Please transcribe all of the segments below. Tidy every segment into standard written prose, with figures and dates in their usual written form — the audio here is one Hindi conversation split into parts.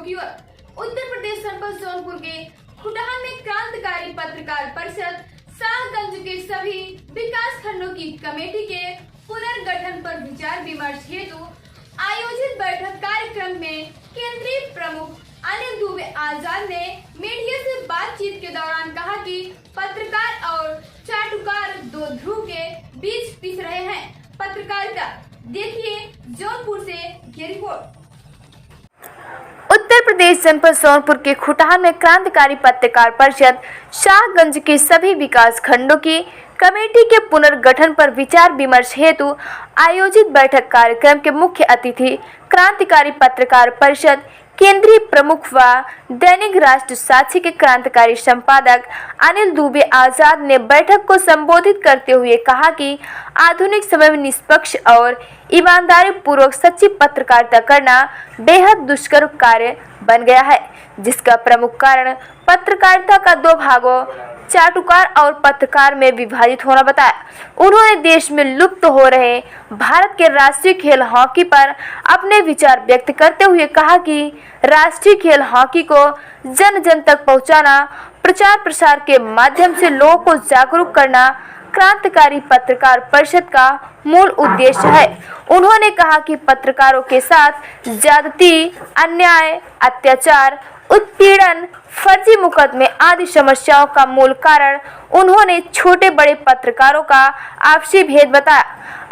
की ओर। उत्तर प्रदेश जनपद जौनपुर के खुटहान में क्रांतिकारी पत्रकार परिषद शाहगंज के सभी विकास खंडों की कमेटी के पुनर्गठन पर विचार विमर्श हेतु आयोजित बैठक कार्यक्रम में केंद्रीय प्रमुख अनिल दुबे आजाद ने मीडिया से बातचीत के दौरान कहा कि पत्रकार और चाटुकार दो ध्रुव के बीच पिस रहे हैं। पत्रकारिता देखिए जौनपुर से ये रिपोर्ट। उत्तर प्रदेश जनपद जौनपुर के खुटहान में क्रांतिकारी पत्रकार परिषद शाहगंज के सभी विकास खंडों की कमेटी के पुनर्गठन पर विचार विमर्श हेतु आयोजित बैठक कार्यक्रम के मुख्य अतिथि क्रांतिकारी पत्रकार परिषद केंद्रीय प्रमुख व दैनिक राष्ट्र साक्षी के क्रांतिकारी संपादक अनिल दुबे आजाद ने बैठक को संबोधित करते हुए कहा कि आधुनिक समय में निष्पक्ष और ईमानदारी पूर्वक सच्ची पत्रकारिता करना बेहद दुष्कर कार्य बन गया है, जिसका प्रमुख कारण पत्रकारिता का दो भागों चाटुकार और पत्रकार में विभाजित होना बताया। उन्होंने देश में लुप्त हो रहे भारत के राष्ट्रीय खेल हॉकी पर अपने विचार व्यक्त करते हुए कहा कि राष्ट्रीय खेल हॉकी को जन जन तक पहुंचाना, प्रचार प्रसार के माध्यम से लोगों को जागरूक करना क्रांतिकारी पत्रकार परिषद का मूल उद्देश्य है। उन्होंने कहा कि पत्रकारों के साथ ज्यादती, अन्याय, अत्याचार, उत्पीड़न, फर्जी मुकदमे आदि समस्याओं का मूल कारण उन्होंने छोटे बड़े पत्रकारों का आपसी भेद बताया।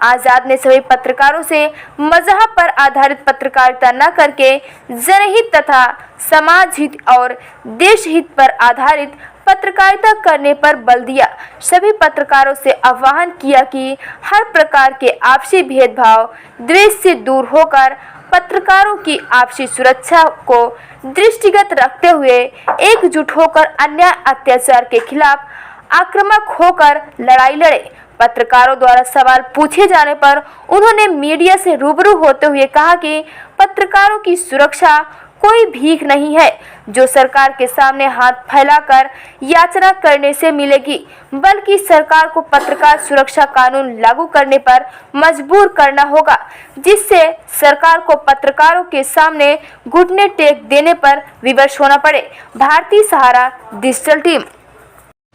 आजाद ने सभी पत्रकारों से मजहब पर आधारित पत्रकारिता न करके जनहित तथा समाज हित और देश हित पर आधारित पत्रकारिता करने पर बल दिया। सभी पत्रकारों से आह्वान किया कि हर प्रकार के आपसी भेदभाव, द्वेष से दूर होकर पत्रकारों की आपसी सुरक्षा को दृष्टिगत रखते हुए एकजुट होकर अन्याय अत्याचार के खिलाफ आक्रामक होकर लड़ाई लड़े। पत्रकारों द्वारा सवाल पूछे जाने पर उन्होंने मीडिया से रूबरू होते हुए कहा कि पत्रकारों की सुरक्षा कोई भीख नहीं है जो सरकार के सामने हाथ फैलाकर याचना करने से मिलेगी, बल्कि सरकार को पत्रकार सुरक्षा कानून लागू करने पर मजबूर करना होगा, जिससे सरकार को पत्रकारों के सामने घुटने टेक देने पर विवश होना पड़े। भारतीय सहारा डिजिटल टीम।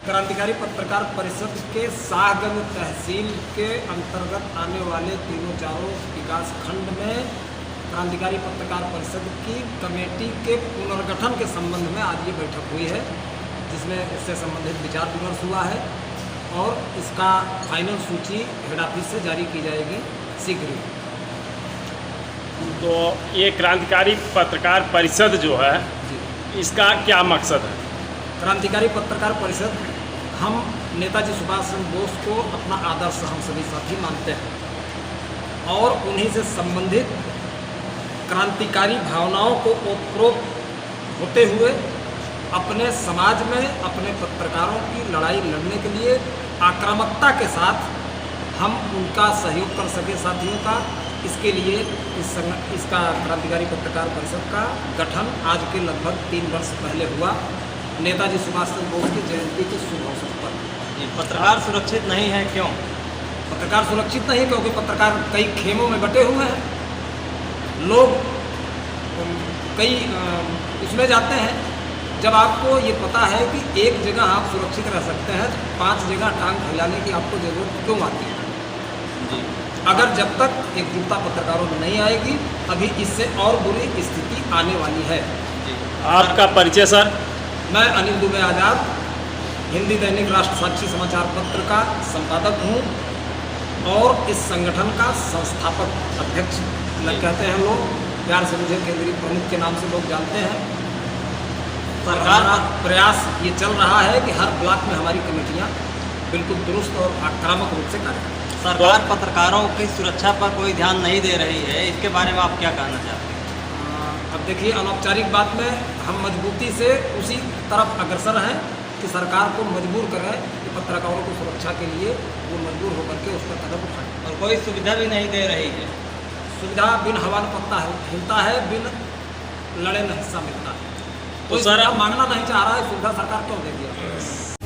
क्रांतिकारी पत्रकार परिषद के शाहगंज तहसील के अंतर्गत आने वाले तीनों चारों विकास खंड में क्रांतिकारी पत्रकार परिषद की कमेटी के पुनर्गठन के संबंध में आज ये बैठक हुई है, जिसमें इससे संबंधित विचार विमर्श हुआ है और इसका फाइनल सूची हेड ऑफिस से जारी की जाएगी शीघ्र ही। तो ये क्रांतिकारी पत्रकार परिषद जो है इसका क्या मकसद है? क्रांतिकारी पत्रकार परिषद हम नेताजी सुभाष चंद्र बोस को अपना आदर्श हम सभी साथी मानते हैं और उन्हीं से संबंधित क्रांतिकारी भावनाओं को ओतप्रोत होते हुए अपने समाज में अपने पत्रकारों की लड़ाई लड़ने के लिए आक्रामकता के साथ हम उनका सहयोग कर सके साथियों का, इसके लिए इसका क्रांतिकारी पत्रकार परिषद का गठन आज के लगभग 3 वर्ष पहले हुआ, नेताजी सुभाष चंद्र बोस की जयंती के शुभ अवसर पर। पत्रकार सुरक्षित नहीं है, क्यों? पत्रकार सुरक्षित नहीं क्योंकि पत्रकार कई खेमों में बटे हुए हैं। लोग कई इसमें जाते हैं। जब आपको ये पता है कि एक जगह आप सुरक्षित रह सकते हैं तो 5 जगह टांग फैलाने की आपको जरूरत क्यों आती है? अगर जब तक एकजुटता पत्रकारों में नहीं आएगी, अभी इससे और बुरी स्थिति आने वाली है। आपका परिचय सर? मैं अनिल दुबे आजाद हिंदी दैनिक राष्ट्र साक्षी समाचार पत्र का संपादक हूँ और इस संगठन का संस्थापक अध्यक्ष कहते हैं लोग, प्यार से मुझे केंद्रीय प्रमुख के नाम से लोग जानते हैं। सरकार का प्रयास ये चल रहा है कि हर ब्लॉक में हमारी कमेटियाँ बिल्कुल दुरुस्त और आक्रामक रूप से कार्य करें। सरकार पत्रकारों की सुरक्षा पर कोई ध्यान नहीं दे रही है, इसके बारे में आप क्या कहना चाहते हैं? अब देखिए, अनौपचारिक बात में हम मजबूती से उसी तरफ अग्रसर हैं कि सरकार को मजबूर करें कि पत्रकारों की सुरक्षा के लिए वो मजबूर होकर के उस पर कदम उठाएं। और कोई सुविधा भी नहीं दे रही है। सुविधा बिन हवा न पत्ता हिलता है, बिन लड़े न हिस्सा मिलता है। तो सर मांगना नहीं चाह रहा है, सुविधा सरकार क्यों दे दिया?